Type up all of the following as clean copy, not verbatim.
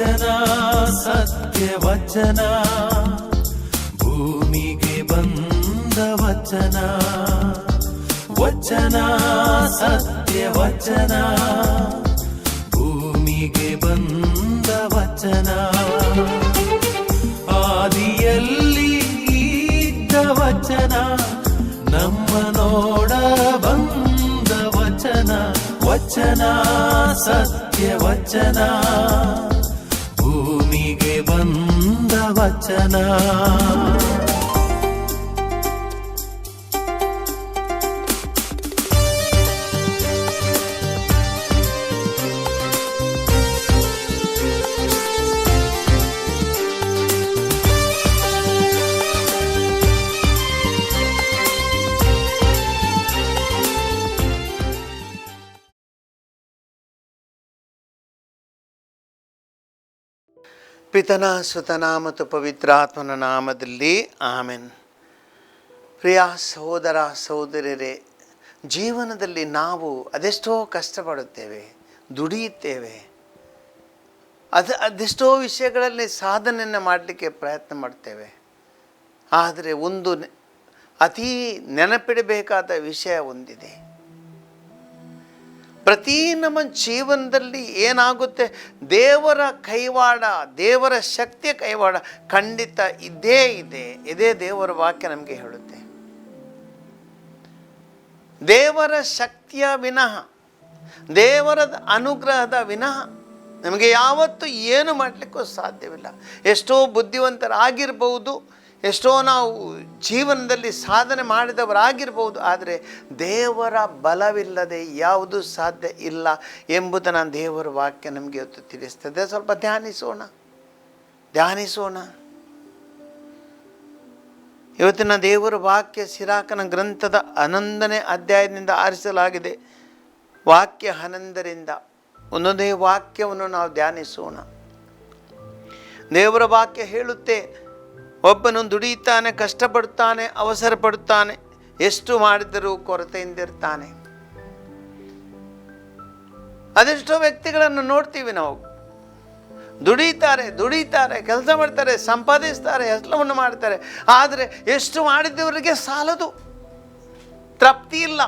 ವಚನ ಸತ್ಯ ವಚನ, ಭೂಮಿಗೆ ಬಂದ ವಚನ. ವಚನ ಸತ್ಯ ವಚನ, ಭೂಮಿಗೆ ಬಂದ ವಚನ. ಆದಿಯಲ್ಲಿ ಇದ್ದ ವಚನ, ನಮ್ಮ ನೋಡ ಬಂದ ವಚನ. ವಚನ ಸತ್ಯ ವಚನ, ಭೂಮಿಗೆ ಬಂದ ವಚನ. ಪಿತನ ಸುತನ ಮತ್ತು ಪವಿತ್ರಾತ್ಮನ ನಾಮದಲ್ಲಿ ಆಮೆನ್. ಪ್ರಿಯ ಸಹೋದರ ಸಹೋದರಿಯರೇ, ಜೀವನದಲ್ಲಿ ನಾವು ಅದೆಷ್ಟೋ ಕಷ್ಟಪಡುತ್ತೇವೆ, ದುಡಿಯುತ್ತೇವೆ, ಅದೆಷ್ಟೋ ವಿಷಯಗಳಲ್ಲಿ ಸಾಧನೆಯನ್ನು ಮಾಡಲಿಕ್ಕೆ ಪ್ರಯತ್ನ ಮಾಡ್ತೇವೆ. ಆದರೆ ಒಂದು ಅತೀ ನೆನಪಿಡಬೇಕಾದ ವಿಷಯ ಒಂದಿದೆ. ಪ್ರತಿ ನಮ್ಮ ಜೀವನದಲ್ಲಿ ಏನಾಗುತ್ತೆ, ದೇವರ ಕೈವಾಡ, ದೇವರ ಶಕ್ತಿಯ ಕೈವಾಡ ಖಂಡಿತ ಇದ್ದೇ ಇದೆ. ಇದೇ ದೇವರ ವಾಕ್ಯ ನಮಗೆ ಹೇಳುತ್ತೆ. ದೇವರ ಶಕ್ತಿಯ ವಿನಃ, ದೇವರ ಅನುಗ್ರಹದ ವಿನಃ ನಮಗೆ ಯಾವತ್ತೂ ಏನು ಮಾಡಲಿಕ್ಕೂ ಸಾಧ್ಯವಿಲ್ಲ. ಎಷ್ಟೋ ಬುದ್ಧಿವಂತರಾಗಿರ್ಬೋದು, ಎಷ್ಟೋ ನಾವು ಜೀವನದಲ್ಲಿ ಸಾಧನೆ ಮಾಡಿದವರಾಗಿರ್ಬೋದು, ಆದರೆ ದೇವರ ಬಲವಿಲ್ಲದೆ ಯಾವುದೂ ಸಾಧ್ಯ ಇಲ್ಲ ಎಂಬುದನ್ನು ದೇವರ ವಾಕ್ಯ ನಮಗೆ ಇವತ್ತು ತಿಳಿಸ್ತದೆ. ಸ್ವಲ್ಪ ಧ್ಯಾನಿಸೋಣ. ಇವತ್ತಿನ ದೇವರ ವಾಕ್ಯ ಸಿರಾಕನ ಗ್ರಂಥದ 11ನೇ ಅಧ್ಯಾಯದಿಂದ ಆರಿಸಲಾಗಿದೆ. ವಾಕ್ಯ 11ರಿಂದ ಒಂದೊಂದೇ ವಾಕ್ಯವನ್ನು ನಾವು ಧ್ಯಾನಿಸೋಣ. ದೇವರ ವಾಕ್ಯ ಹೇಳುತ್ತೆ, ಒಬ್ಬನು ದುಡಿಯುತ್ತಾನೆ, ಕಷ್ಟಪಡುತ್ತಾನೆ, ಅವಸರ ಪಡುತ್ತಾನೆ, ಎಷ್ಟು ಮಾಡಿದರೂ ಕೊರತೆಯಿಂದಿರ್ತಾನೆ. ಅದೆಷ್ಟೋ ವ್ಯಕ್ತಿಗಳನ್ನು ನೋಡ್ತೀವಿ ನಾವು. ದುಡಿತಾರೆ, ಕೆಲಸ ಮಾಡ್ತಾರೆ, ಸಂಪಾದಿಸ್ತಾರೆ, ಎಲ್ಲವನ್ನು ಮಾಡ್ತಾರೆ, ಆದರೆ ಎಷ್ಟು ಮಾಡಿದವರಿಗೆ ಸಾಲದು, ತೃಪ್ತಿ ಇಲ್ಲ.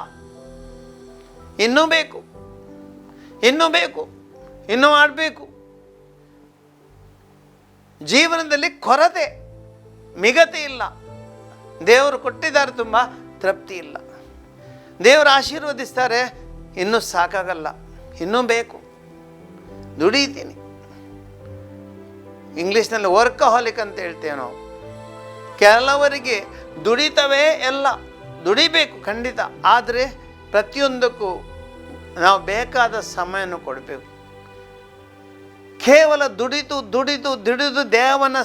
ಇನ್ನೂ ಬೇಕು, ಇನ್ನೂ ಮಾಡಬೇಕು. ಜೀವನದಲ್ಲಿ ಕೊರತೆ, ಮಿಗತೆ ಇಲ್ಲ. ದೇವರು ಕೊಟ್ಟಿದ್ದಾರೆ, ತುಂಬ ತೃಪ್ತಿ ಇಲ್ಲ. ದೇವರು ಆಶೀರ್ವದಿಸ್ತಾರೆ, ಇನ್ನೂ ಸಾಕಾಗಲ್ಲ, ಇನ್ನೂ ಬೇಕು, ದುಡಿತೀನಿ. ಇಂಗ್ಲೀಷ್ನಲ್ಲಿ ವರ್ಕಹಾಲಿಕ್ ಅಂತ ಹೇಳ್ತೇವೆ ನಾವು. ಕೆಲವರಿಗೆ ದುಡಿತವೇ ಎಲ್ಲ, ದುಡಿಬೇಕು ಖಂಡಿತ, ಆದರೆ ಪ್ರತಿಯೊಂದಕ್ಕೂ ನಾವು ಬೇಕಾದ ಸಮಯವನ್ನು ಕೊಡಬೇಕು. ಕೇವಲ ದುಡಿದು ದೇಹವನ್ನು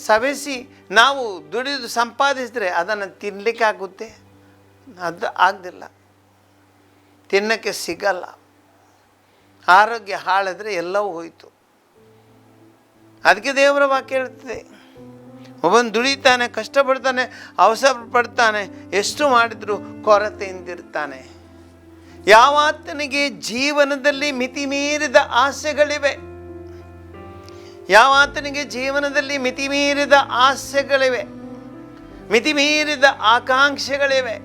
ಸವೆಸಿ ನಾವು ದುಡಿದು ಸಂಪಾದಿಸಿದ್ರೆ ಅದನ್ನು ತಿನ್ನಲಿಕ್ಕಾಗುತ್ತೆ? ಅದು ಆಗದಿಲ್ಲ, ತಿನ್ನೋಕ್ಕೆ ಸಿಗಲ್ಲ. ಆರೋಗ್ಯ ಹಾಳಾದರೆ ಎಲ್ಲವೂ ಹೋಯಿತು. ಅದಕ್ಕೆ ದೇವರ ವಾಕ್ಯ ಹೇಳ್ತದೆ, ಒಬ್ಬನು ದುಡಿತಾನೆ, ಕಷ್ಟಪಡ್ತಾನೆ, ಅವಸರ ಪಡ್ತಾನೆ, ಎಷ್ಟು ಮಾಡಿದರೂ ಕೊರತೆಯಿಂದಿರ್ತಾನೆ. ಯಾವಾತನಿಗೆ ಜೀವನದಲ್ಲಿ ಮಿತಿಮೀರಿದ ಆಸೆಗಳಿವೆ, ಮಿತಿಮೀರಿದ ಆಕಾಂಕ್ಷೆಗಳಿವೆ,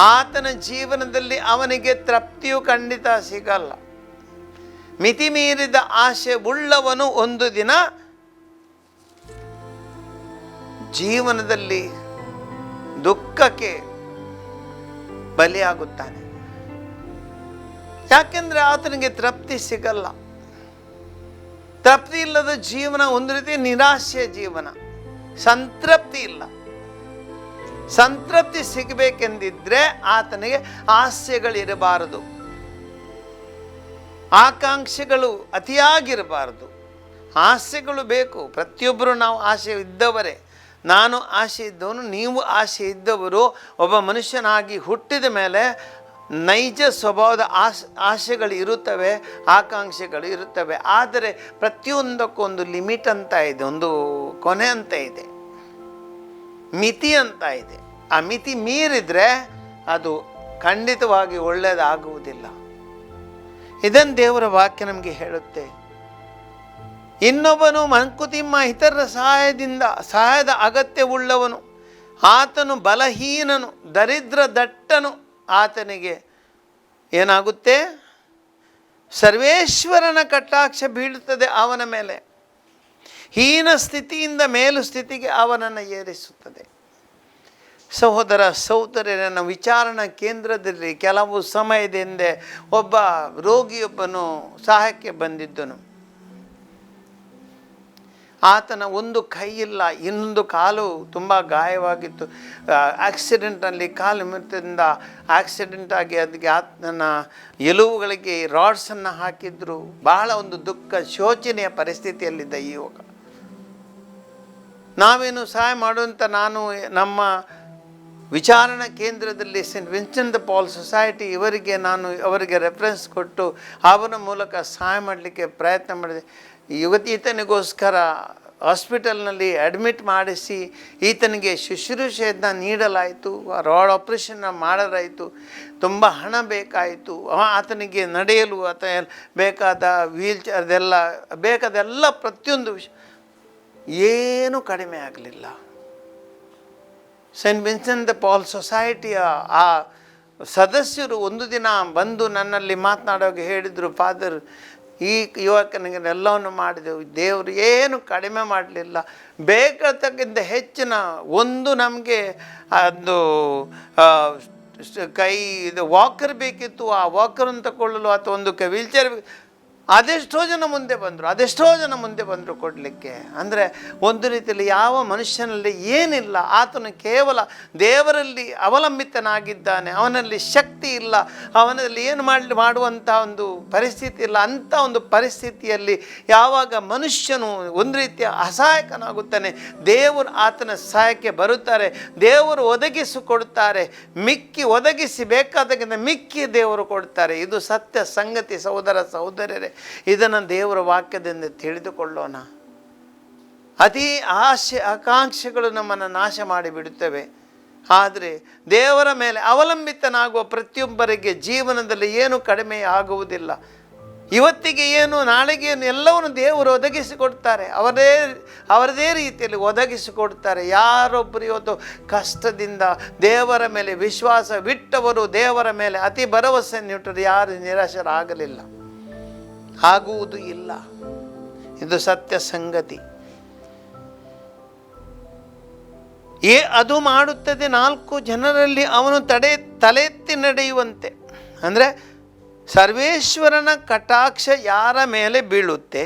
ಆತನ ಜೀವನದಲ್ಲಿ ಅವನಿಗೆ ತೃಪ್ತಿಯು ಖಂಡಿತ ಸಿಗಲ್ಲ. ಮಿತಿಮೀರಿದ ಆಸೆ ಉಳ್ಳವನು ಒಂದು ದಿನ ಜೀವನದಲ್ಲಿ ದುಃಖಕ್ಕೆ ಬಲಿಯಾಗುತ್ತಾನೆ. ಯಾಕೆಂದರೆ ಆತನಿಗೆ ತೃಪ್ತಿ ಸಿಗಲ್ಲ. ತೃಪ್ತಿ ಇಲ್ಲದ ಜೀವನ ಒಂದು ರೀತಿ ನಿರಾಶೆಯ ಜೀವನ, ಸಂತೃಪ್ತಿ ಇಲ್ಲ. ಸಂತೃಪ್ತಿ ಸಿಗಬೇಕೆಂದಿದ್ರೆ ಆತನಿಗೆ ಆಸೆಗಳಿರಬಾರದು, ಆಕಾಂಕ್ಷೆಗಳು ಅತಿಯಾಗಿರಬಾರದು. ಆಸೆಗಳು ಬೇಕು, ಪ್ರತಿಯೊಬ್ಬರು ನಾವು ಆಸೆ ಇದ್ದವರೇ. ನಾನು ಆಸೆ ಇದ್ದವನು, ನೀವು ಆಸೆ ಇದ್ದವರು. ಒಬ್ಬ ಮನುಷ್ಯನಾಗಿ ಹುಟ್ಟಿದ ಮೇಲೆ ನೈಜ ಸ್ವಭಾವದ ಆಸೆಗಳು ಇರುತ್ತವೆ, ಆಕಾಂಕ್ಷೆಗಳು ಇರುತ್ತವೆ. ಆದರೆ ಪ್ರತಿಯೊಂದಕ್ಕೊಂದು ಲಿಮಿಟ್ ಅಂತ ಇದೆ, ಒಂದು ಕೊನೆ ಅಂತ ಇದೆ, ಮಿತಿ ಅಂತ ಇದೆ. ಆ ಮಿತಿ ಮೀರಿದರೆ ಅದು ಖಂಡಿತವಾಗಿ ಒಳ್ಳೆಯದಾಗುವುದಿಲ್ಲ. ಇದನ್ನು ದೇವರ ವಾಕ್ಯ ನಮಗೆ ಹೇಳುತ್ತೆ. ಇನ್ನೊಬ್ಬನು ಮಂಕುತಿಮ್ಮ ಇತರರ ಸಹಾಯದ ಅಗತ್ಯವುಳ್ಳವನು. ಆತನು ಬಲಹೀನನು, ದರಿದ್ರ ದಟ್ಟನು. ಆತನಿಗೆ ಏನಾಗುತ್ತೆ? ಸರ್ವೇಶ್ವರನ ಕಟಾಕ್ಷ ಬೀಳುತ್ತದೆ ಅವನ ಮೇಲೆ. ಹೀನ ಸ್ಥಿತಿಯಿಂದ ಮೇಲು ಸ್ಥಿತಿಗೆ ಅವನನ್ನು ಏರಿಸುತ್ತದೆ. ಸಹೋದರ ಸಹೋದರರನ್ನು ವಿಚಾರಣಾ ಕೇಂದ್ರದಲ್ಲಿ ಕೆಲವು ಸಮಯದ ಹಿಂದೆ ಒಬ್ಬ ರೋಗಿಯೊಬ್ಬನು ಸಹಾಯಕ್ಕೆ ಬಂದಿದ್ದನು. ಆತನ ಒಂದು ಕೈ ಇಲ್ಲ, ಇನ್ನೊಂದು ಕಾಲು ತುಂಬ ಗಾಯವಾಗಿತ್ತು. ಆಕ್ಸಿಡೆಂಟಲ್ಲಿ ಕಾಲು ಮಿತದಿಂದ ಆಕ್ಸಿಡೆಂಟ್ ಆಗಿ ಅದಕ್ಕೆ ಆತನ ಎಲುಬುಗಳಿಗೆ ರಾಡ್ಸನ್ನು ಹಾಕಿದ್ರು. ಬಹಳ ಒಂದು ದುಃಖ ಶೋಚನೀಯ ಪರಿಸ್ಥಿತಿಯಲ್ಲಿದ್ದ ಈ ಯುವಕ. ನಾವೇನು ಸಹಾಯ ಮಾಡುವಂಥ ನಾನು ನಮ್ಮ ವಿಚಾರಣಾ ಕೇಂದ್ರದಲ್ಲಿ Saint Vincent de Paul Society ಅವರಿಗೆ ರೆಫರೆನ್ಸ್ ಕೊಟ್ಟು ಅವನ ಮೂಲಕ ಸಹಾಯ ಮಾಡಲಿಕ್ಕೆ ಪ್ರಯತ್ನ ಮಾಡಿದೆ. ಈತನಿಗೋಸ್ಕರ ಹಾಸ್ಪಿಟಲ್ನಲ್ಲಿ ಅಡ್ಮಿಟ್ ಮಾಡಿಸಿ ಈತನಿಗೆ ಶುಶ್ರೂಷೆಯನ್ನು ನೀಡಲಾಯಿತು. ರಾಡ್ ಆಪ್ರೇಷನ್ನ ಮಾಡಲಾಯಿತು. ತುಂಬ ಹಣ ಬೇಕಾಯಿತು. ಆತನಿಗೆ ನಡೆಯಲು ಬೇಕಾದ ವೀಲ್ ಚೇರ್ ಬೇಕಾದೆಲ್ಲ ಪ್ರತಿಯೊಂದು ವಿಷಯ ಏನೂ ಕಡಿಮೆ ಆಗಲಿಲ್ಲ. ಸೆಂಟ್ ವಿನ್ಸೆಂಟ್ ದ ಪಾಲ್ ಸೊಸೈಟಿಯ ಆ ಸದಸ್ಯರು ಒಂದು ದಿನ ಬಂದು ನನ್ನಲ್ಲಿ ಮಾತನಾಡುವಾಗ ಹೇಳಿದರು, ಫಾದರ್, ಈ ಯುವಕನಿಗೆ ಎಲ್ಲವನ್ನು ಮಾಡಿದೆವು, ದೇವರು ಏನು ಕಡಿಮೆ ಮಾಡಲಿಲ್ಲ. ಬೇಕಾದಕ್ಕಿಂತ ಹೆಚ್ಚಿನ ಒಂದು ನಮಗೆ ಅದು ಇದು ವಾಕರ್ ಬೇಕಿತ್ತು. ಆ ವಾಕರನ್ನು ತಗೊಳ್ಳಲು ಅಥವಾ ಒಂದು ವೀಲ್ ಚೇರ್ ಅದೆಷ್ಟೋ ಜನ ಮುಂದೆ ಬಂದರು ಕೊಡಲಿಕ್ಕೆ. ಅಂದರೆ ಒಂದು ರೀತಿಯಲ್ಲಿ ಯಾವ ಮನುಷ್ಯನಲ್ಲಿ ಏನಿಲ್ಲ, ಆತನು ಕೇವಲ ದೇವರಲ್ಲಿ ಅವಲಂಬಿತನಾಗಿದ್ದಾನೆ. ಅವನಲ್ಲಿ ಶಕ್ತಿ ಇಲ್ಲ, ಅವನಲ್ಲಿ ಏನು ಮಾಡುವಂಥ ಒಂದು ಪರಿಸ್ಥಿತಿ ಇಲ್ಲ. ಅಂಥ ಒಂದು ಪರಿಸ್ಥಿತಿಯಲ್ಲಿ ಯಾವಾಗ ಮನುಷ್ಯನು ಒಂದು ರೀತಿಯ ಅಸಹಾಯಕನಾಗುತ್ತಾನೆ, ದೇವರು ಆತನ ಸಹಾಯಕ್ಕೆ ಬರುತ್ತಾರೆ. ದೇವರು ಒದಗಿಸಿಕೊಡುತ್ತಾರೆ. ಒದಗಿಸಿ ಬೇಕಾದಾಗಿಂದ ಮಿಕ್ಕಿ ದೇವರು ಕೊಡ್ತಾರೆ. ಇದು ಸತ್ಯ ಸಂಗತಿ. ಸಹೋದರ ಸಹೋದರರೇ, ಇದನ್ನು ದೇವರ ವಾಕ್ಯದಿಂದ ತಿಳಿದುಕೊಳ್ಳೋಣ. ಅತಿ ಆಕಾಂಕ್ಷೆಗಳು ನಮ್ಮನ್ನು ನಾಶ ಮಾಡಿಬಿಡುತ್ತವೆ. ಆದರೆ ದೇವರ ಮೇಲೆ ಅವಲಂಬಿತನಾಗುವ ಪ್ರತಿಯೊಬ್ಬರಿಗೆ ಜೀವನದಲ್ಲಿ ಏನು ಕಡಿಮೆ ಆಗುವುದಿಲ್ಲ. ಇವತ್ತಿಗೆ ಏನು, ನಾಳೆಗೆ ಏನು, ಎಲ್ಲವನ್ನು ದೇವರು ಒದಗಿಸಿಕೊಡ್ತಾರೆ. ಅವರದೇ ರೀತಿಯಲ್ಲಿ ಒದಗಿಸಿಕೊಡ್ತಾರೆ. ಯಾರೊಬ್ಬರು ಇವತ್ತು ಕಷ್ಟದಿಂದ ದೇವರ ಮೇಲೆ ವಿಶ್ವಾಸವಿಟ್ಟವರು, ದೇವರ ಮೇಲೆ ಅತಿ ಭರವಸೆಯನ್ನಿಟ್ಟರು ಯಾರು ನಿರಾಶರಾಗಲಿಲ್ಲ, ಆಗುವುದು ಇಲ್ಲ. ಇದು ಸತ್ಯ ಸಂಗತಿ. ಅದು ಮಾಡುತ್ತದೆ 4 ಜನರಲ್ಲಿ ಅವನು ತಲೆ ಎತ್ತಿ ನಡೆಯುವಂತೆ. ಅಂದರೆ ಸರ್ವೇಶ್ವರನ ಕಟಾಕ್ಷ ಯಾರ ಮೇಲೆ ಬೀಳುತ್ತೆ,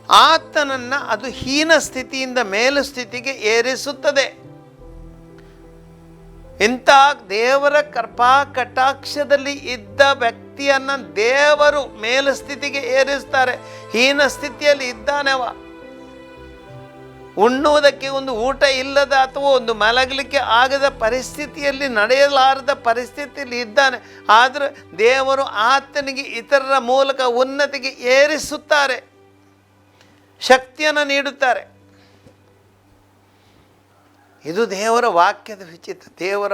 ಆತನನ್ನು ಅದು ಹೀನ ಸ್ಥಿತಿಯಿಂದ ಮೇಲು ಸ್ಥಿತಿಗೆ ಏರಿಸುತ್ತದೆ. ಇಂಥ ದೇವರ ಕೃಪಾ ಕಟಾಕ್ಷದಲ್ಲಿ ಇದ್ದ ವ್ಯಕ್ತಿಯನ್ನು ದೇವರು ಮೇಲು ಸ್ಥಿತಿಗೆ ಏರಿಸ್ತಾರೆ. ಹೀನ ಸ್ಥಿತಿಯಲ್ಲಿ ಇದ್ದಾನೆವ, ಉಣ್ಣುವುದಕ್ಕೆ ಒಂದು ಊಟ ಇಲ್ಲದ ಅಥವಾ ಒಂದು ಮಲಗಲಿಕ್ಕೆ ಆಗದ ಪರಿಸ್ಥಿತಿಯಲ್ಲಿ, ನಡೆಯಲಾರದ ಪರಿಸ್ಥಿತಿಯಲ್ಲಿ ಇದ್ದಾನೆ. ಆದರೆ ದೇವರು ಆತನಿಗೆ ಇತರರ ಮೂಲಕ ಉನ್ನತಿಗೆ ಏರಿಸುತ್ತಾರೆ, ಶಕ್ತಿಯನ್ನು ನೀಡುತ್ತಾರೆ. ಇದು ದೇವರ ವಾಕ್ಯದ ವಿಚಿತ್ರ. ದೇವರ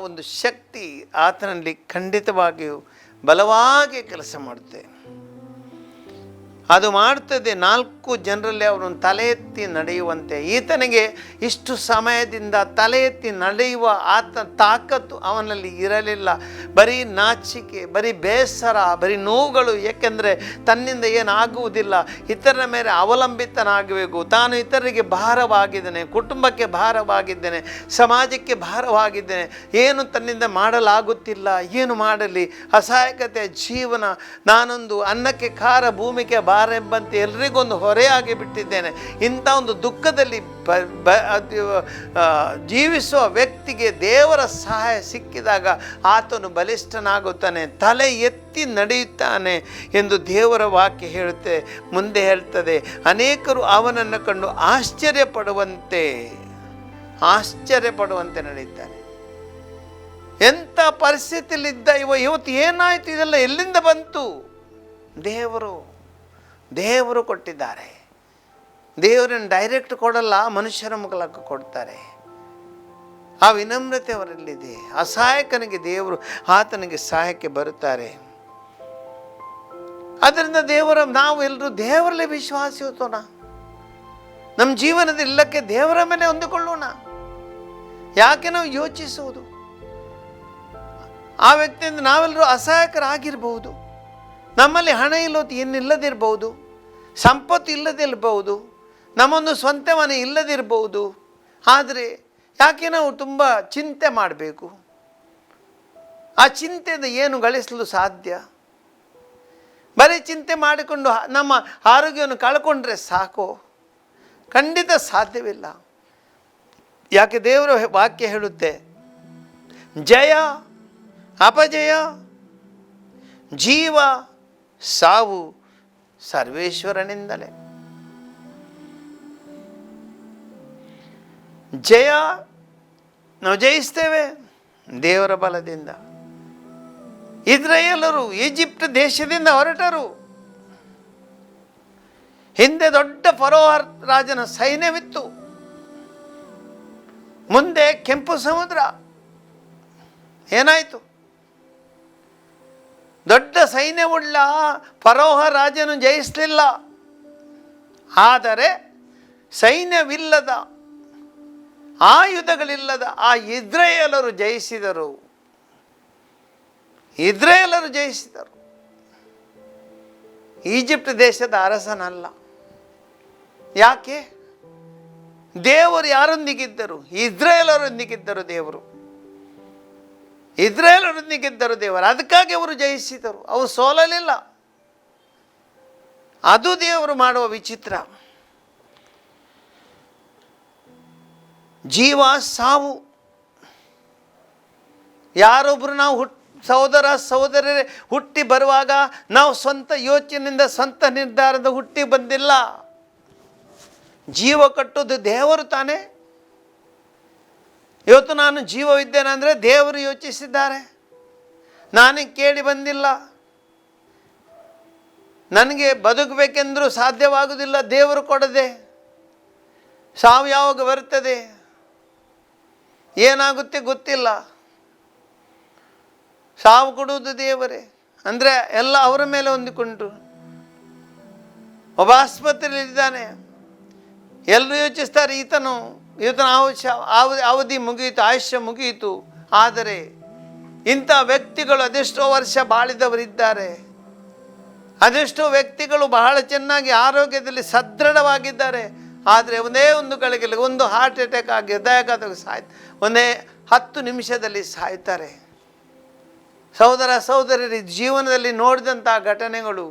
ಒಂದು ಶಕ್ತಿ ಆತನಲ್ಲಿ ಖಂಡಿತವಾಗಿಯೂ ಬಲವಾಗಿ ಕೆಲಸ ಮಾಡುತ್ತೆ. ಅದು ಮಾಡುತ್ತದೆ 4 ಜನರಲ್ಲಿ ಅವರನ್ನು ತಲೆ ಎತ್ತಿ ನಡೆಯುವಂತೆ. ಈತನಿಗೆ ಇಷ್ಟು ಸಮಯದಿಂದ ತಲೆ ಎತ್ತಿ ನಡೆಯುವ ತಾಕತ್ತು ಅವನಲ್ಲಿ ಇರಲಿಲ್ಲ. ಬರೀ ನಾಚಿಕೆ, ಬರೀ ಬೇಸರ, ಬರೀ ನೋವುಗಳು. ಏಕೆಂದರೆ ತನ್ನಿಂದ ಏನಾಗುವುದಿಲ್ಲ, ಇತರರ ಮೇಲೆ ಅವಲಂಬಿತನಾಗಬೇಕು. ತಾನು ಇತರರಿಗೆ ಭಾರವಾಗಿದ್ದೇನೆ, ಕುಟುಂಬಕ್ಕೆ ಭಾರವಾಗಿದ್ದೇನೆ, ಸಮಾಜಕ್ಕೆ ಭಾರವಾಗಿದ್ದೇನೆ, ಏನು ತನ್ನಿಂದ ಮಾಡಲಾಗುತ್ತಿಲ್ಲ, ಏನು ಮಾಡಲಿ, ಅಸಹಾಯಕತೆಯ ಜೀವನ. ನಾನೊಂದು ಅನ್ನಕ್ಕೆ ಖಾರ ಭೂಮಿಗೆ ಎಂಬಂತೆ ಎಲ್ರಿಗೊಂದು ಹೊರೆಯಾಗಿ ಬಿಟ್ಟಿದ್ದೇನೆ. ಇಂಥ ಒಂದು ದುಃಖದಲ್ಲಿ ಜೀವಿಸುವ ವ್ಯಕ್ತಿಗೆ ದೇವರ ಸಹಾಯ ಸಿಕ್ಕಿದಾಗ ಆತನು ಬಲಿಷ್ಠನಾಗುತ್ತಾನೆ, ತಲೆ ಎತ್ತಿ ನಡೆಯುತ್ತಾನೆ ಎಂದು ದೇವರ ವಾಕ್ಯ ಹೇಳುತ್ತೆ. ಮುಂದೆ ಹೇಳ್ತದೆ, ಅನೇಕರು ಅವನನ್ನು ಕಂಡು ಆಶ್ಚರ್ಯಪಡುವಂತೆ ನಡೆಯುತ್ತಾನೆ. ಎಂಥ ಪರಿಸ್ಥಿತಿಯಲ್ಲಿದ್ದ ಇವತ್ತು ಏನಾಯಿತು, ಇದೆಲ್ಲ ಎಲ್ಲಿಂದ ಬಂತು? ದೇವರು ಕೊಟ್ಟಿದ್ದಾರೆ. ದೇವರನ್ನು ಡೈರೆಕ್ಟ್ ಕೊಡಲ್ಲ, ಮನುಷ್ಯರ ಮೂಲಕ ಕೊಡ್ತಾರೆ. ಆ ವಿನಮ್ರತೆ ಅವರಲ್ಲಿದೆ. ಅಸಹಾಯಕನಿಗೆ ದೇವರು ಆತನಿಗೆ ಸಹಾಯಕ್ಕೆ ಬರುತ್ತಾರೆ. ಅದರಿಂದ ನಾವು ಎಲ್ಲರೂ ದೇವರಲ್ಲಿ ವಿಶ್ವಾಸ ಇರ್ತೋಣ. ನಮ್ಮ ಜೀವನದ ಇಲ್ಲಕ್ಕೆ ದೇವರ ಮೇಲೆ ಹೊಂದಿಕೊಳ್ಳೋಣ. ಯಾಕೆ ನಾವು ಯೋಚಿಸುವುದು? ಆ ವ್ಯಕ್ತಿಯಿಂದ ನಾವೆಲ್ಲರೂ ಅಸಹಾಯಕರಾಗಿರ್ಬಹುದು. ನಮ್ಮಲ್ಲಿ ಹಣ ಏನಿಲ್ಲದಿರ್ಬೋದು, ಸಂಪತ್ತು ಇಲ್ಲದಿರ್ಬೋದು, ನಮ್ಮೊಂದು ಸ್ವಂತ ಮನೆ ಇಲ್ಲದಿರ್ಬೋದು. ಆದರೆ ಯಾಕೆ ನಾವು ತುಂಬ ಚಿಂತೆ ಮಾಡಬೇಕು? ಆ ಚಿಂತೆಯಿಂದ ಏನು ಗಳಿಸಲು ಸಾಧ್ಯ? ಬರೀ ಚಿಂತೆ ಮಾಡಿಕೊಂಡು ನಮ್ಮ ಆರೋಗ್ಯವನ್ನು ಕಳ್ಕೊಂಡ್ರೆ ಸಾಕು? ಖಂಡಿತ ಸಾಧ್ಯವಿಲ್ಲ. ಯಾಕೆ ದೇವರ ವಾಕ್ಯ ಹೇಳುತ್ತೆ, ಜಯ ಅಪಜಯ, ಜೀವ ಸಾವು ಸರ್ವೇಶ್ವರನಿಂದಲೇ. ಜಯ ನಾವು ಜಯಿಸ್ತೇವೆ ದೇವರ ಬಲದಿಂದ. ಇಸ್ರಾಯೇಲರು ಈಜಿಪ್ಟ್ ದೇಶದಿಂದ ಹೊರಟರು. ಹಿಂದೆ ದೊಡ್ಡ ಫರೋಹ ರಾಜನ ಸೈನ್ಯವಿತ್ತು. ಮುಂದೆ ಕೆಂಪು ಸಮುದ್ರ. ಏನಾಯಿತು? ದೊಡ್ಡ ಸೈನ್ಯವುಳ್ಳ ಫರೋಹ ರಾಜನು ಜಯಿಸಲಿಲ್ಲ. ಆದರೆ ಸೈನ್ಯವಿಲ್ಲದ, ಆಯುಧಗಳಿಲ್ಲದ ಆ ಇಸ್ರಾಯೇಲರು ಜಯಿಸಿದರು. ಈಜಿಪ್ಟ್ ದೇಶದ ಅರಸನಲ್ಲ. ಯಾಕೆ? ದೇವರು ಯಾರೊಂದಿಗಿದ್ದರು? ಇಸ್ರಾಯೇಲರೊಂದಿಗಿದ್ದರು ದೇವರು. ಅದಕ್ಕಾಗಿ ಅವರು ಜಯಿಸಿದರು. ಅವರು ಸೋಲಲಿಲ್ಲ. ಅದು ದೇವರು ಮಾಡುವ ವಿಚಿತ್ರ. ಜೀವ ಸಾವು. ಯಾರೊಬ್ಬರು ನಾವು ಸಹೋದರರೇ ಹುಟ್ಟಿ ಬರುವಾಗ ನಾವು ಸ್ವಂತ ಯೋಚನೆಯಿಂದ, ಸ್ವಂತ ನಿರ್ಧಾರದ ಹುಟ್ಟಿ ಬಂದಿಲ್ಲ. ಜೀವ ಕಟ್ಟೋದು ದೇವರು ತಾನೇ. ಇವತ್ತು ನಾನು ಜೀವವಿದ್ದೇನೆ ಅಂದರೆ ದೇವರು ಯೋಚಿಸಿದ್ದಾರೆ. ನಾನು ಕೇಳಿ ಬಂದಿಲ್ಲ. ನನಗೆ ಬದುಕಬೇಕೆಂದರೂ ಸಾಧ್ಯವಾಗುವುದಿಲ್ಲ ದೇವರು ಕೊಡದೆ. ಸಾವು ಯಾವಾಗ ಬರ್ತದೆ, ಏನಾಗುತ್ತೆ ಗೊತ್ತಿಲ್ಲ. ಸಾವು ಕೊಡುವುದು ದೇವರೇ. ಅಂದರೆ ಎಲ್ಲ ಅವರ ಮೇಲೆ ಹೊಂದಿಕೊಂಡು. ಒಬ್ಬ ಆಸ್ಪತ್ರೆಯಲ್ಲಿದ್ದಾನೆ. ಎಲ್ಲರೂ ಯೋಚಿಸ್ತಾರೆ, ಈತನ ಅವಧಿ ಮುಗಿಯಿತು, ಆಯುಷ್ಯ ಮುಗಿಯಿತು. ಆದರೆ ಇಂಥ ವ್ಯಕ್ತಿಗಳು ಅದೆಷ್ಟೋ ವರ್ಷ ಬಾಳಿದವರಿದ್ದಾರೆ. ಅದೆಷ್ಟೋ ವ್ಯಕ್ತಿಗಳು ಬಹಳ ಚೆನ್ನಾಗಿ ಆರೋಗ್ಯದಲ್ಲಿ ಸದೃಢವಾಗಿದ್ದಾರೆ. ಆದರೆ ಒಂದೇ ಒಂದು ಗಳಿಗೆಯಲ್ಲಿ ಒಂದು ಹಾರ್ಟ್ ಅಟ್ಯಾಕ್ ಆಗಿ ಹೃದಯಾಘಾತ ಒಂದೇ 10 ನಿಮಿಷದಲ್ಲಿ ಸಾಯ್ತಾರೆ. ಸಹೋದರರ ಜೀವನದಲ್ಲಿ ನೋಡಿದಂಥ ಘಟನೆಗಳು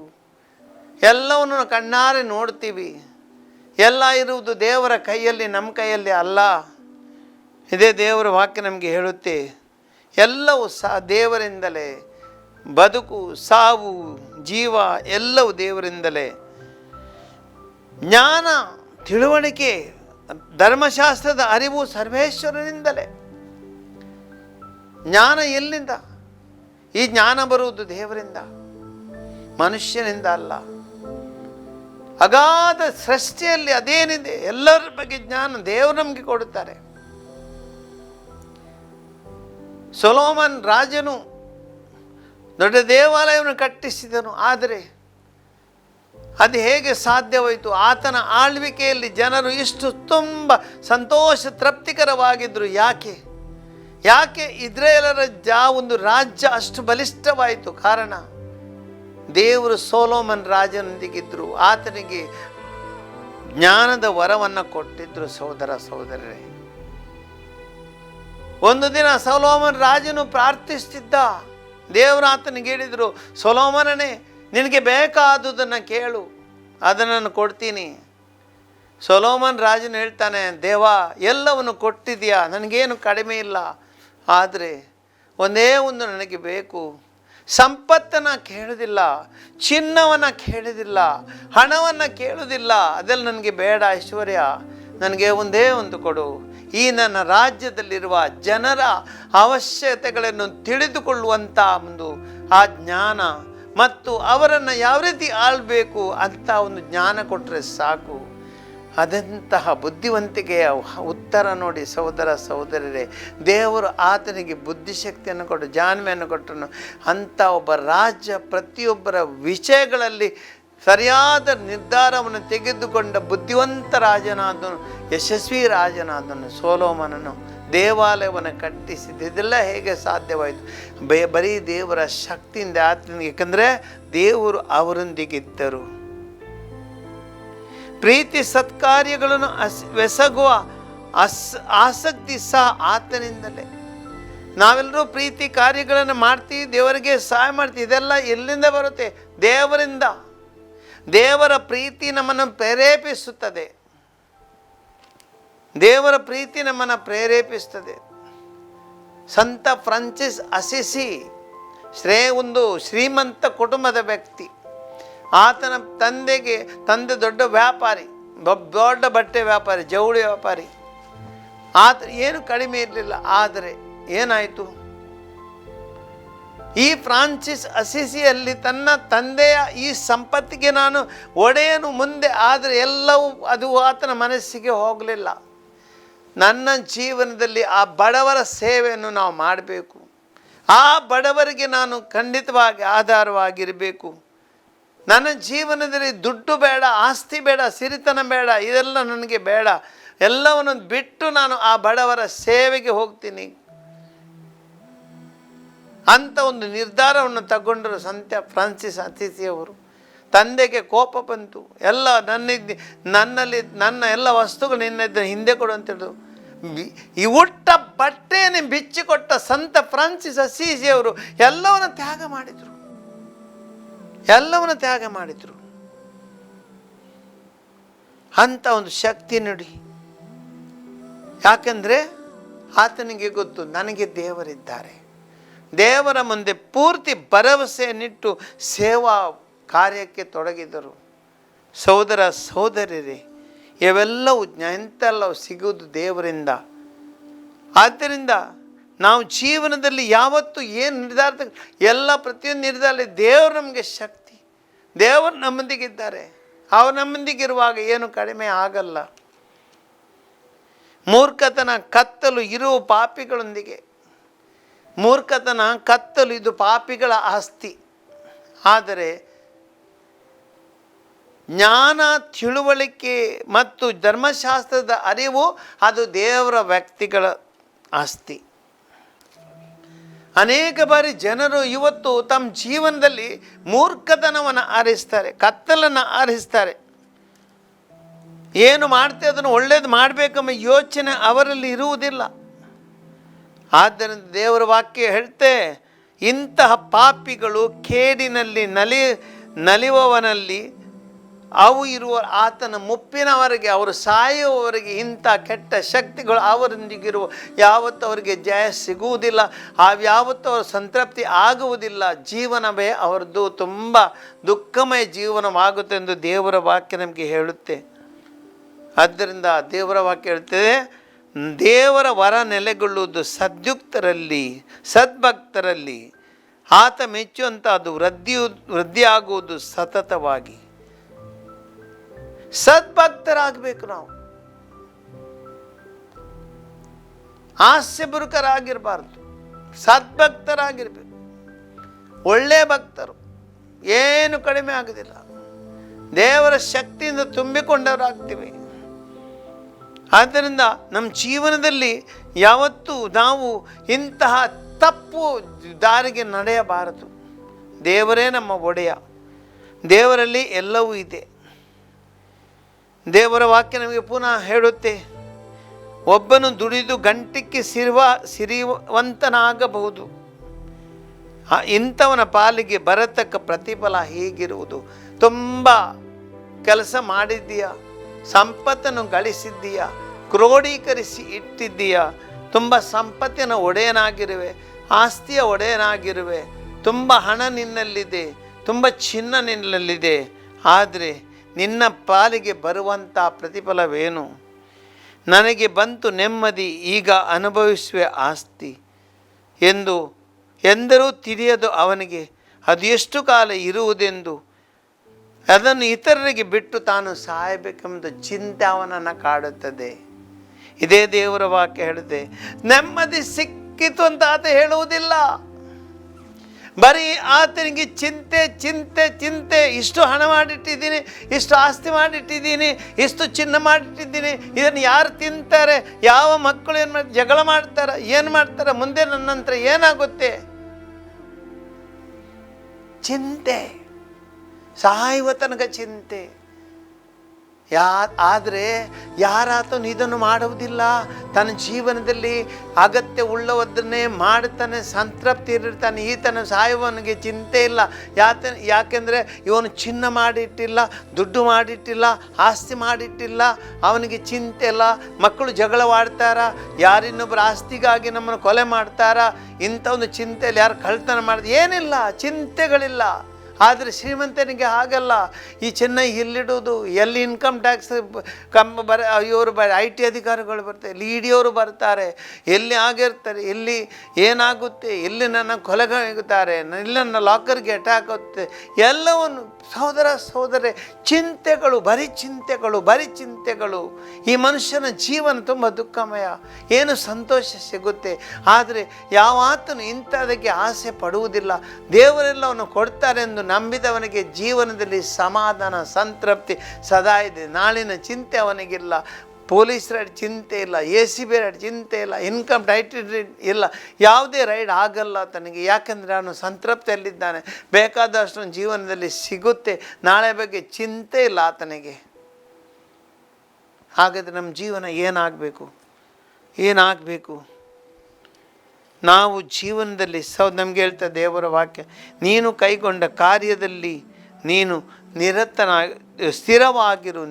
ಎಲ್ಲವನ್ನು ಕಣ್ಣಾರೆ ನೋಡ್ತೀವಿ. ಎಲ್ಲ ಇರುವುದು ದೇವರ ಕೈಯಲ್ಲಿ, ನಮ್ಮ ಕೈಯಲ್ಲಿ ಅಲ್ಲ. ಇದೇ ದೇವರ ವಾಕ್ಯ ನಮಗೆ ಹೇಳುತ್ತೆ, ಎಲ್ಲವೂ ದೇವರಿಂದಲೇ. ಬದುಕು, ಸಾವು, ಜೀವ ಎಲ್ಲವೂ ದೇವರಿಂದಲೇ. ಜ್ಞಾನ, ತಿಳುವಳಿಕೆ, ಧರ್ಮಶಾಸ್ತ್ರದ ಅರಿವು ಸರ್ವೇಶ್ವರನಿಂದಲೇ. ಜ್ಞಾನ ಎಲ್ಲಿಂದ? ಈ ಜ್ಞಾನ ಬರುವುದು ದೇವರಿಂದ, ಮನುಷ್ಯನಿಂದ ಅಲ್ಲ. ಅಗಾಧ ಸೃಷ್ಟಿಯಲ್ಲಿ ಅದೇನಿದೆ ಎಲ್ಲರ ಬಗ್ಗೆ ಜ್ಞಾನ ದೇವರು ನಮಗೆ ಕೊಡುತ್ತಾರೆ. ಸೊಲೊಮನ್ ರಾಜನು ದೊಡ್ಡ ದೇವಾಲಯವನ್ನು ಕಟ್ಟಿಸಿದನು. ಆದರೆ ಅದು ಹೇಗೆ ಸಾಧ್ಯವಾಯಿತು? ಆತನ ಆಳ್ವಿಕೆಯಲ್ಲಿ ಜನರು ಇಷ್ಟು ತುಂಬ ಸಂತೋಷ ತೃಪ್ತಿಕರವಾಗಿದ್ದರು. ಯಾಕೆ ಇಸ್ರಾಯೇಲರ ಒಂದು ರಾಜ್ಯ ಅಷ್ಟು ಬಲಿಷ್ಠವಾಯಿತು? ಕಾರಣ ದೇವರು ಸೊಲೊಮನ್ ರಾಜನೊಂದಿಗಿದ್ದರು. ಆತನಿಗೆ ಜ್ಞಾನದ ವರವನ್ನು ಕೊಟ್ಟಿದ್ದರು. ಸಹೋದರರೇ, ಒಂದು ದಿನ ಸೊಲೊಮನ್ ರಾಜನು ಪ್ರಾರ್ಥಿಸುತ್ತಿದ್ದ. ದೇವರು ಆತನಿಗೆ ಹೇಳಿದರು, ಸೊಲೊಮನನೇ, ನಿನಗೆ ಬೇಕಾದುದನ್ನು ಕೇಳು, ಅದನ್ನು ಕೊಡ್ತೀನಿ. ಸೊಲೊಮನ್ ರಾಜನು ಹೇಳ್ತಾನೆ, ದೇವ, ಎಲ್ಲವನ್ನು ಕೊಟ್ಟಿದೆಯಾ, ನನಗೇನು ಕಡಿಮೆ ಇಲ್ಲ. ಆದರೆ ಒಂದೇ ಒಂದು ನನಗೆ ಬೇಕು. ಸಂಪತ್ತನ್ನು ಕೇಳುವುದಿಲ್ಲ, ಚಿನ್ನವನ್ನು ಕೇಳುವುದಿಲ್ಲ, ಹಣವನ್ನು ಕೇಳುವುದಿಲ್ಲ. ಅದೆಲ್ಲ ನನಗೆ ಬೇಡ. ಐಶ್ವರ್ಯ ನನಗೆ ಒಂದೇ ಒಂದು ಕೊಡು. ಈ ನನ್ನ ರಾಜ್ಯದಲ್ಲಿರುವ ಜನರ ಅವಶ್ಯಕತೆಗಳನ್ನು ತಿಳಿದುಕೊಳ್ಳುವಂಥ ಒಂದು ಆ ಜ್ಞಾನ ಮತ್ತು ಅವರನ್ನು ಯಾವ ರೀತಿ ಆಳಬೇಕು ಅಂತ ಒಂದು ಜ್ಞಾನ ಕೊಟ್ಟರೆ ಸಾಕು. ಅದಂತಹ ಬುದ್ಧಿವಂತಿಕೆಯ ಉತ್ತರ ನೋಡಿ ಸಹೋದರ ಸಹೋದರರೇ, ದೇವರು ಆತನಿಗೆ ಬುದ್ಧಿಶಕ್ತಿಯನ್ನು ಕೊಟ್ಟು ಜಾಣ್ಮೆಯನ್ನು ಕೊಟ್ಟನು. ಅಂಥ ಒಬ್ಬ ರಾಜ ಪ್ರತಿಯೊಬ್ಬರ ವಿಷಯಗಳಲ್ಲಿ ಸರಿಯಾದ ನಿರ್ಧಾರವನ್ನು ತೆಗೆದುಕೊಂಡ ಬುದ್ಧಿವಂತ ರಾಜನಾದನು, ಯಶಸ್ವಿ ರಾಜನಾದನು ಸೊಲೊಮೋನನು. ದೇವಾಲಯವನ್ನು ಕಟ್ಟಿಸಿದ್ದು ಇದೆಲ್ಲ ಹೇಗೆ ಸಾಧ್ಯವಾಯಿತು? ಬರೀ ದೇವರ ಶಕ್ತಿಯಿಂದ ಆತನಿಗೆ, ಏಕೆಂದರೆ ದೇವರು ಅವರೊಂದಿಗಿದ್ದರು. ಪ್ರೀತಿ ಸತ್ಕಾರ್ಯಗಳನ್ನು ಎಸಗುವ ಆಸಕ್ತಿ ಸಹ ಆತನಿಂದಲೇ. ನಾವೆಲ್ಲರೂ ಪ್ರೀತಿ ಕಾರ್ಯಗಳನ್ನು ಮಾಡ್ತೀವಿ, ದೇವರಿಗೆ ಸಹಾಯ ಮಾಡ್ತೀವಿ. ಇದೆಲ್ಲ ಎಲ್ಲಿಂದ ಬರುತ್ತೆ? ದೇವರಿಂದ. ದೇವರ ಪ್ರೀತಿ ನಮ್ಮನ್ನು ಪ್ರೇರೇಪಿಸುತ್ತದೆ. ದೇವರ ಪ್ರೀತಿ ನಮ್ಮನ್ನು ಪ್ರೇರೇಪಿಸ್ತದೆ. ಸಂತ ಫ್ರಾನ್ಸಿಸ್ ಅಸಿಸಿ ಒಂದು ಶ್ರೀಮಂತ ಕುಟುಂಬದ ವ್ಯಕ್ತಿ. ಆತನ ತಂದೆ ದೊಡ್ಡ ವ್ಯಾಪಾರಿ, ದೊಡ್ಡ ಬಟ್ಟೆ ವ್ಯಾಪಾರಿ, ಜವಳಿ ವ್ಯಾಪಾರಿ. ಆತ ಏನು ಕಡಿಮೆ ಇರಲಿಲ್ಲ. ಆದರೆ ಏನಾಯಿತು? ಈ ಫ್ರಾನ್ಸಿಸ್ ಅಸಿಸಿಯಲ್ಲಿ ತನ್ನ ತಂದೆಯ ಈ ಸಂಪತ್ತಿಗೆ ನಾನು ಒಡೆಯನು ಮುಂದೆ, ಆದರೆ ಎಲ್ಲವೂ ಅದು ಆತನ ಮನಸ್ಸಿಗೆ ಹೋಗಲಿಲ್ಲ. ನನ್ನ ಜೀವನದಲ್ಲಿ ಆ ಬಡವರ ಸೇವೆಯನ್ನು ನಾವು ಮಾಡಬೇಕು. ಆ ಬಡವರಿಗೆ ನಾನು ಖಂಡಿತವಾಗಿ ಆಧಾರವಾಗಿರಬೇಕು. ನನ್ನ ಜೀವನದಲ್ಲಿ ದುಡ್ಡು ಬೇಡ, ಆಸ್ತಿ ಬೇಡ, ಸಿರಿತನ ಬೇಡ, ಇದೆಲ್ಲ ನನಗೆ ಬೇಡ. ಎಲ್ಲವನ್ನು ಬಿಟ್ಟು ನಾನು ಆ ಬಡವರ ಸೇವೆಗೆ ಹೋಗ್ತೀನಿ ಅಂತ ಒಂದು ನಿರ್ಧಾರವನ್ನು ತಗೊಂಡರು ಸಂತ ಫ್ರಾನ್ಸಿಸ್ ಅಸಿಸಿಯವರು. ತಂದೆಗೆ ಕೋಪ ಬಂತು. ಎಲ್ಲ ನನ್ನ ಎಲ್ಲ ವಸ್ತುಗಳು ನಿನ್ನಿದ್ದ ಹಿಂದೆ ಕೊಡು ಅಂತೇಳಿದ್ರು. ಈ ಉಟ್ಟ ಬಟ್ಟೆಯನ್ನು ಬಿಚ್ಚಿಕೊಟ್ಟ ಸಂತ ಫ್ರಾನ್ಸಿಸ್ ಅಸಿಸಿಯವರು ಎಲ್ಲವನ್ನು ತ್ಯಾಗ ಮಾಡಿದರು. ಅಂತ ಒಂದು ಶಕ್ತಿ ನುಡಿ. ಯಾಕೆಂದರೆ ಆತನಿಗೆ ಗೊತ್ತು, ನನಗೆ ದೇವರಿದ್ದಾರೆ. ದೇವರ ಮುಂದೆ ಪೂರ್ತಿ ಭರವಸೆಯನ್ನಿಟ್ಟು ಸೇವಾ ಕಾರ್ಯಕ್ಕೆ ತೊಡಗಿದರು. ಸಹೋದರ ಸಹೋದರರೇ, ಇವೆಲ್ಲವೂ ಎಂತೆಲ್ಲವೂ ಸಿಗುವುದು ದೇವರಿಂದ. ಆದ್ದರಿಂದ ನಾವು ಜೀವನದಲ್ಲಿ ಯಾವತ್ತೂ ಏನು ನಿರ್ಧಾರ ಪ್ರತಿಯೊಂದು ನಿರ್ಧಾರದಲ್ಲಿ ದೇವರು ನಮಗೆ ಶಕ್ತಿ. ದೇವರು ನಮ್ಮೊಂದಿಗಿದ್ದಾರೆ. ಅವರು ನಮ್ಮೊಂದಿಗಿರುವಾಗ ಏನು ಕಡಿಮೆ ಆಗಲ್ಲ. ಮೂರ್ಖತನ ಕತ್ತಲು ಇರುವ ಪಾಪಿಗಳೊಂದಿಗೆ. ಮೂರ್ಖತನ ಕತ್ತಲು ಇದು ಪಾಪಿಗಳ ಆಸ್ತಿ. ಆದರೆ ಜ್ಞಾನ, ತಿಳುವಳಿಕೆ ಮತ್ತು ಧರ್ಮಶಾಸ್ತ್ರದ ಅರಿವು ಅದು ದೇವರ ವ್ಯಕ್ತಿಗಳ ಆಸ್ತಿ. ಅನೇಕ ಬಾರಿ ಜನರು ಇವತ್ತು ತಮ್ಮ ಜೀವನದಲ್ಲಿ ಮೂರ್ಖತನವನ್ನು ಆರಿಸ್ತಾರೆ, ಕತ್ತಲನ್ನು ಆರಿಸ್ತಾರೆ. ಏನು ಮಾಡ್ತೇವೆ ಅದನ್ನು ಒಳ್ಳೇದು ಮಾಡಬೇಕೆಂಬ ಯೋಚನೆ ಅವರಲ್ಲಿ ಇರುವುದಿಲ್ಲ. ಆದ್ದರಿಂದ ದೇವರ ವಾಕ್ಯ ಹೇಳ್ತೆ, ಇಂತಹ ಪಾಪಿಗಳು ಕೇಡಿನಲ್ಲಿ ನಲಿಯುವವನಲ್ಲಿ ಅವು ಇರುವ ಆತನ ಮುಪ್ಪಿನವರೆಗೆ, ಅವರು ಸಾಯುವವರೆಗೆ ಇಂಥ ಕೆಟ್ಟ ಶಕ್ತಿಗಳು ಅವರೊಂದಿಗಿರುವ ಯಾವತ್ತೂ ಅವರಿಗೆ ಜಯ ಸಿಗುವುದಿಲ್ಲ. ಯಾವತ್ತೂ ಅವರು ಸಂತೃಪ್ತಿ ಆಗುವುದಿಲ್ಲ. ಜೀವನವೇ ಅವರದ್ದು ತುಂಬ ದುಃಖಮಯ ಜೀವನವಾಗುತ್ತೆ ಎಂದು ದೇವರ ವಾಕ್ಯ ನಮಗೆ ಹೇಳುತ್ತೆ. ಆದ್ದರಿಂದ ದೇವರ ವಾಕ್ಯ ಹೇಳ್ತದೆ, ದೇವರ ವರ ನೆಲೆಗೊಳ್ಳುವುದು ಸದ್ಯುಕ್ತರಲ್ಲಿ, ಸದ್ಭಕ್ತರಲ್ಲಿ. ಆತ ಮೆಚ್ಚುವಂಥ ಅದು ವೃದ್ಧಿಯಾಗುವುದು ಸತತವಾಗಿ. ಸದ್ಭಕ್ತರಾಗಬೇಕು. ನಾವು ಹಾಸ್ಯಬುರುಕರಾಗಿರಬಾರ್ದು, ಸದ್ಭಕ್ತರಾಗಿರ್ಬೇಕು. ಒಳ್ಳೆಯ ಭಕ್ತರು, ಏನು ಕಡಿಮೆ ಆಗೋದಿಲ್ಲ. ದೇವರ ಶಕ್ತಿಯಿಂದ ತುಂಬಿಕೊಂಡವರಾಗ್ತೀವಿ. ಆದ್ದರಿಂದ ನಮ್ಮ ಜೀವನದಲ್ಲಿ ಯಾವತ್ತೂ ನಾವು ಇಂತಹ ತಪ್ಪು ದಾರಿಗೆ ನಡೆಯಬಾರದು. ದೇವರೇ ನಮ್ಮ ಒಡೆಯ. ದೇವರಲ್ಲಿ ಎಲ್ಲವೂ ಇದೆ. ದೇವರ ವಾಕ್ಯ ನಮಗೆ ಪುನಃ ಹೇಳುತ್ತೆ, ಒಬ್ಬನು ದುಡಿದು ಗಂಟಕ್ಕೆ ಸಿರಿವಂತನಾಗಬಹುದು, ಇಂಥವನ ಪಾಲಿಗೆ ಬರತಕ್ಕ ಪ್ರತಿಫಲ ಹೀಗಿರುವುದು. ತುಂಬ ಕೆಲಸ ಮಾಡಿದ್ದೀಯಾ, ಸಂಪತ್ತನ್ನು ಗಳಿಸಿದ್ದೀಯಾ, ಕ್ರೋಢೀಕರಿಸಿ ಇಟ್ಟಿದ್ದೀಯಾ, ತುಂಬ ಸಂಪತ್ತಿನ ಒಡೆಯನಾಗಿರುವೆ, ಆಸ್ತಿಯ ಒಡೆಯನಾಗಿರುವೆ, ತುಂಬ ಹಣ ನಿನ್ನಲ್ಲಿದೆ, ತುಂಬ ಚಿನ್ನ ನಿನ್ನಲ್ಲಿದೆ. ಆದರೆ ನಿನ್ನ ಪಾಲಿಗೆ ಬರುವಂಥ ಪ್ರತಿಫಲವೇನು? ನನಗೆ ಬಂತು ನೆಮ್ಮದಿ, ಈಗ ಅನುಭವಿಸುವೆ ಆಸ್ತಿ ಎಂದರೂ ತಿಳಿಯದು ಅವನಿಗೆ ಅದು ಎಷ್ಟು ಕಾಲ ಇರುವುದೆಂದು. ಅದನ್ನು ಇತರರಿಗೆ ಬಿಟ್ಟು ತಾನು ಸಾಯಬೇಕೆಂಬ ಚಿಂತೆ ಅವನನ್ನು ಕಾಡುತ್ತದೆ. ಇದೇ ದೇವರ ವಾಕ್ಯ ಹೇಳುತ್ತೆ, ನೆಮ್ಮದಿ ಸಿಕ್ಕಿತು ಅಂತ ಆತ ಹೇಳುವುದಿಲ್ಲ. ಬರೀ ಆತನಿಗೆ ಚಿಂತೆ ಚಿಂತೆ ಚಿಂತೆ. ಇಷ್ಟು ಹಣ ಮಾಡಿಟ್ಟಿದ್ದೀನಿ, ಇಷ್ಟು ಆಸ್ತಿ ಮಾಡಿಟ್ಟಿದ್ದೀನಿ, ಇಷ್ಟು ಚಿನ್ನ ಮಾಡಿಟ್ಟಿದ್ದೀನಿ, ಇದನ್ನು ಯಾರು ತಿಂತಾರೆ, ಯಾವ ಮಕ್ಕಳು ಏನು ಮಾಡಿ ಜಗಳ ಮಾಡ್ತಾರೆ, ಏನು ಮಾಡ್ತಾರೆ, ಮುಂದೆ ನನ್ನ ನಂತರ ಏನಾಗುತ್ತೆ, ಚಿಂತೆ, ಸಾಯುವ ತನಕ ಚಿಂತೆ. ಆದರೆ ಯಾರಾತನು ಇದನ್ನು ಮಾಡುವುದಿಲ್ಲ. ತನ್ನ ಜೀವನದಲ್ಲಿ ಅಗತ್ಯ ಉಳ್ಳವದನ್ನೇ ಮಾಡುತ್ತಾನೆ, ಸಂತೃಪ್ತಿ ಇರ್ತಾನೆ. ಈತನ ಸಾಯುವವನಿಗೆ ಚಿಂತೆ ಇಲ್ಲ. ಯಾಕೆಂದರೆ ಇವನು ಚಿನ್ನ ಮಾಡಿಟ್ಟಿಲ್ಲ, ದುಡ್ಡು ಮಾಡಿಟ್ಟಿಲ್ಲ, ಆಸ್ತಿ ಮಾಡಿಟ್ಟಿಲ್ಲ, ಅವನಿಗೆ ಚಿಂತೆ ಇಲ್ಲ. ಮಕ್ಕಳು ಜಗಳವಾಡ್ತಾರ, ಯಾರಿನ್ನೊಬ್ಬರು ಆಸ್ತಿಗಾಗಿ ನಮ್ಮನ್ನು ಕೊಲೆ ಮಾಡ್ತಾರ, ಇಂಥ ಒಂದು ಚಿಂತೆಯಲ್ಲಿ ಯಾರು ಕಳ್ತನ ಮಾಡಿದ ಏನಿಲ್ಲ, ಚಿಂತೆಗಳಿಲ್ಲ. ಆದರೆ ಶ್ರೀಮಂತನಿಗೆ ಹಾಗಲ್ಲ. ಈ ಚೆನ್ನೈ ಎಲ್ಲಿಡೋದು, ಎಲ್ಲಿ ಇನ್ಕಮ್ ಟ್ಯಾಕ್ಸ್ ಇವರು IT ಅಧಿಕಾರಿಗಳು ಬರ್ತಾರೆ, ಇಲ್ಲಿ ಇಡಿಯವರು ಬರ್ತಾರೆ, ಎಲ್ಲಿ ಆಗಿರ್ತಾರೆ, ಎಲ್ಲಿ ಏನಾಗುತ್ತೆ, ಎಲ್ಲಿ ನನ್ನ ಕೊಲೆಗಾಗುತ್ತಾರೆ, ಇಲ್ಲಿ ನನ್ನ ಲಾಕರ್ಗೆ ಅಟ್ಯಾಕ್ ಆಗುತ್ತೆ, ಎಲ್ಲವನ್ನು ಸಹೋದರರೇ ಚಿಂತೆಗಳು, ಬರೀ ಚಿಂತೆಗಳು, ಬರೀ ಚಿಂತೆಗಳು. ಈ ಮನುಷ್ಯನ ಜೀವನ ತುಂಬ ದುಃಖಮಯ. ಏನು ಸಂತೋಷ ಸಿಗುತ್ತೆ, ಆದರೆ ಯಾವಾತನು ಇಂಥದಕ್ಕೆ ಆಸೆ ಪಡುವುದಿಲ್ಲ. ದೇವರೆಲ್ಲವನ್ನು ಕೊಡ್ತಾರೆ ಎಂದು ನಂಬಿದವನಿಗೆ ಜೀವನದಲ್ಲಿ ಸಮಾಧಾನ, ಸಂತೃಪ್ತಿ ಸದಾ ಇದೆ. ನಾಳಿನ ಚಿಂತೆ ಅವನಿಗಿಲ್ಲ. ಪೊಲೀಸರ ಚಿಂತೆ ಇಲ್ಲ, ACB ಚಿಂತೆ ಇಲ್ಲ, ಇನ್ಕಮ್ ಟ್ಯಾಕ್ಸ್ ಇಲ್ಲ, ಯಾವುದೇ ರೈಡ್ ಆಗಲ್ಲ ತನಗೆ. ಯಾಕೆಂದರೆ ಅವನು ಸಂತೃಪ್ತಿಯಲ್ಲಿದ್ದಾನೆ. ಬೇಕಾದಷ್ಟು ಜೀವನದಲ್ಲಿ ಸಿಗುತ್ತೆ, ನಾಳೆ ಬಗ್ಗೆ ಚಿಂತೆ ಇಲ್ಲ ಆತನಿಗೆ. ಹಾಗಾದರೆ ನಮ್ಮ ಜೀವನ ಏನಾಗಬೇಕು? ನಾವು ಜೀವನದಲ್ಲಿ ನಮಗೆ ಹೇಳ್ತಾ ದೇವರ ವಾಕ್ಯ, ನೀನು ಕೈಗೊಂಡ ಕಾರ್ಯದಲ್ಲಿ ನೀನು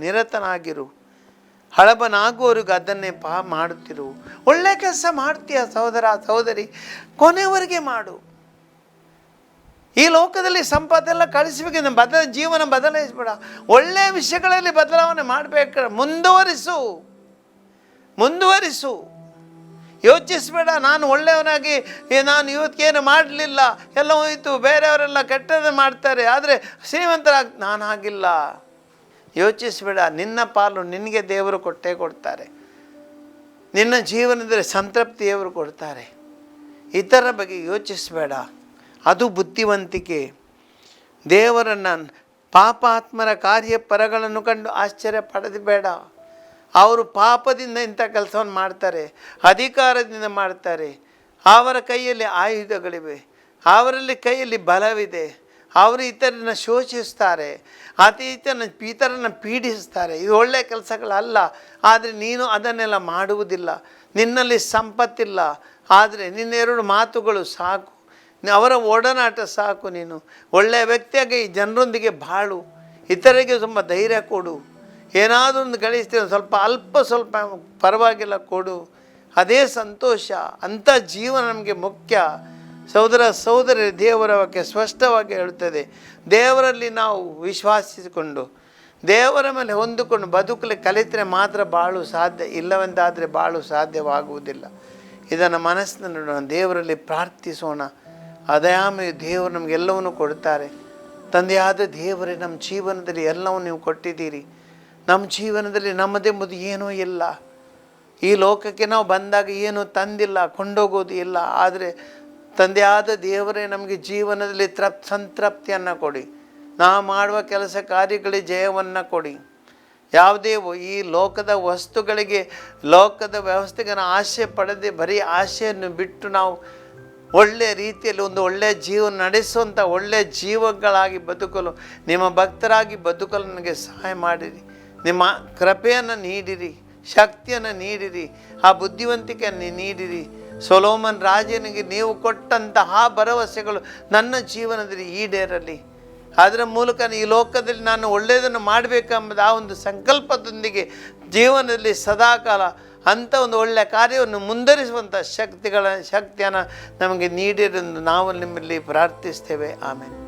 ನಿರತನಾಗಿರು. ಹಳಬನಾಗುವವರೆಗೂ ಅದನ್ನೇ ಮಾಡುತ್ತಿರು. ಒಳ್ಳೆ ಕೆಲಸ ಮಾಡ್ತೀಯ ಸಹೋದರಿ, ಕೊನೆವರೆಗೆ ಮಾಡು. ಈ ಲೋಕದಲ್ಲಿ ಸಂಪತ್ತೆಲ್ಲ ಕಳಿಸಬೇಕೆಂದು ಜೀವನ ಬದಲಾಯಿಸಬೇಡ. ಒಳ್ಳೆಯ ವಿಷಯಗಳಲ್ಲಿ ಬದಲಾವಣೆ ಮಾಡಬೇಕು. ಮುಂದುವರಿಸು. ಯೋಚಿಸಬೇಡ, ನಾನು ಒಳ್ಳೆಯವನಾಗಿ ನಾನು ಇವತ್ತೇನು ಮಾಡಲಿಲ್ಲ, ಎಲ್ಲ ಹೋಯಿತು, ಬೇರೆಯವರೆಲ್ಲ ಕೆಟ್ಟದ್ದು ಮಾಡ್ತಾರೆ, ಆದರೆ ನಾನು ಹಾಗಿಲ್ಲ. ಯೋಚಿಸಬೇಡ. ನಿನ್ನ ಪಾಲು ನಿನಗೆ ದೇವರು ಕೊಡ್ತಾರೆ. ನಿನ್ನ ಜೀವನದಲ್ಲಿ ಸಂತೃಪ್ತಿ ದೇವರು ಕೊಡ್ತಾರೆ. ಇತರ ಬಗ್ಗೆ ಯೋಚಿಸಬೇಡ. ಅದು ಬುದ್ಧಿವಂತಿಕೆ. ದೇವರನ್ನು ಪಾಪಾತ್ಮರ ಕಾರ್ಯಪರಗಳನ್ನು ಕಂಡು ಆಶ್ಚರ್ಯ ಪಡೆಯಬೇಡ. ಅವರು ಪಾಪದಿಂದ ಇಂಥ ಕೆಲಸವನ್ನು ಮಾಡ್ತಾರೆ, ಅಧಿಕಾರದಿಂದ ಮಾಡ್ತಾರೆ. ಅವರ ಕೈಯಲ್ಲಿ ಆಯುಧಗಳಿವೆ, ಅವರಲ್ಲಿ ಕೈಯಲ್ಲಿ ಬಲವಿದೆ. ಅವರು ಇತರನ್ನ ಶೋಷಿಸ್ತಾರೆ, ಇತರನ್ನು ಪೀಡಿಸ್ತಾರೆ. ಇದು ಒಳ್ಳೆಯ ಕೆಲಸಗಳಲ್ಲ. ಆದರೆ ನೀನು ಅದನ್ನೆಲ್ಲ ಮಾಡುವುದಿಲ್ಲ. ನಿನ್ನಲ್ಲಿ ಸಂಪತ್ತಿಲ್ಲ, ಆದರೆ ನಿನ್ನ 2 ಮಾತುಗಳು ಸಾಕು, ಅವರ ಒಡನಾಟ ಸಾಕು. ನೀನು ಒಳ್ಳೆಯ ವ್ಯಕ್ತಿಯಾಗಿ ಈ ಜನರೊಂದಿಗೆ ಬಾಳು, ಇತರರಿಗೆ ತುಂಬ ಧೈರ್ಯ ಕೊಡು. ಏನಾದರೂ ಒಂದು ಗಳಿಸ್ತೀವಿ, ಸ್ವಲ್ಪ ಪರವಾಗಿಲ್ಲ ಕೊಡು, ಅದೇ ಸಂತೋಷ. ಅಂಥ ಜೀವನ ನಮಗೆ ಮುಖ್ಯ. ಸಹೋದರಿ, ದೇವರ ವಾಕ್ಯ ಸ್ಪಷ್ಟವಾಗಿ ಹೇಳುತ್ತದೆ, ದೇವರಲ್ಲಿ ನಾವು ವಿಶ್ವಾಸಿಸಿಕೊಂಡು ದೇವರ ಮೇಲೆ ಹೊಂದಿಕೊಂಡು ಬದುಕಲಿಕ್ಕೆ ಕಲಿತರೆ ಮಾತ್ರ ಬಾಳು ಸಾಧ್ಯ, ಇಲ್ಲವೆಂದಾದರೆ ಬಾಳು ಸಾಧ್ಯವಾಗುವುದಿಲ್ಲ. ಇದನ್ನು ಮನಸ್ಸಿನ ದೇವರಲ್ಲಿ ಪ್ರಾರ್ಥಿಸೋಣ. ಅದಾಮಿ ದೇವರು ನಮಗೆಲ್ಲವನ್ನು ಕೊಡ್ತಾರೆ. ತಂದೆಯಾದ ದೇವರೇ, ನಮ್ಮ ಜೀವನದಲ್ಲಿ ಎಲ್ಲವನ್ನು ನೀವು ಕೊಟ್ಟಿದ್ದೀರಿ. ನಮ್ಮ ಜೀವನದಲ್ಲಿ ನಮ್ಮದೆಂಬುದು ಏನೂ ಇಲ್ಲ. ಈ ಲೋಕಕ್ಕೆ ನಾವು ಬಂದಾಗ ಏನೂ ತಂದಿಲ್ಲ, ಕೊಂಡೋಗೋದು ಇಲ್ಲ. ಆದರೆ ತಂದೆಯಾದ ದೇವರೇ, ನಮಗೆ ಜೀವನದಲ್ಲಿ ಸಂತೃಪ್ತಿಯನ್ನು ಕೊಡಿ. ನಾವು ಮಾಡುವ ಕೆಲಸ ಕಾರ್ಯಗಳಿಗೆ ಜಯವನ್ನು ಕೊಡಿ. ಯಾವುದೇ ಈ ಲೋಕದ ವಸ್ತುಗಳಿಗೆ, ಲೋಕದ ವ್ಯವಸ್ಥೆಗೆ ಆಸೆ ಪಡೆದೇ ಬರೀ ಆಸೆಯನ್ನು ಬಿಟ್ಟು ನಾವು ಒಳ್ಳೆಯ ರೀತಿಯಲ್ಲಿ ಒಂದು ಒಳ್ಳೆಯ ಜೀವನ ನಡೆಸುವಂಥ ಒಳ್ಳೆಯ ಜೀವಗಳಾಗಿ ಬದುಕಲು, ನಿಮ್ಮ ಭಕ್ತರಾಗಿ ಬದುಕಲು ನನಗೆ ಸಹಾಯ ಮಾಡಿರಿ. ನಿಮ್ಮ ಕೃಪೆಯನ್ನು ನೀಡಿರಿ, ಶಕ್ತಿಯನ್ನು ನೀಡಿರಿ, ಆ ಬುದ್ಧಿವಂತಿಕೆಯನ್ನು ನೀಡಿರಿ. ಸೊಲೊಮನ್ ರಾಜನಿಗೆ ನೀವು ಕೊಟ್ಟಂತಹ ಭರವಸೆಗಳು ನನ್ನ ಜೀವನದಲ್ಲಿ ಈಡೇರಲಿ. ಅದರ ಮೂಲಕ ಈ ಲೋಕದಲ್ಲಿ ನಾನು ಒಳ್ಳೆಯದನ್ನು ಮಾಡಬೇಕೆಂಬುದು ಆ ಒಂದು ಸಂಕಲ್ಪದೊಂದಿಗೆ ಜೀವನದಲ್ಲಿ ಸದಾಕಾಲ ಅಂಥ ಒಂದು ಒಳ್ಳೆಯ ಕಾರ್ಯವನ್ನು ಮುಂದುವರಿಸುವಂಥ ಶಕ್ತಿಯನ್ನು ನಮಗೆ ನೀಡಿರೆಂದು ನಾವು ನಿಮ್ಮಲ್ಲಿ ಪ್ರಾರ್ಥಿಸ್ತೇವೆ. ಆಮೇಲೆ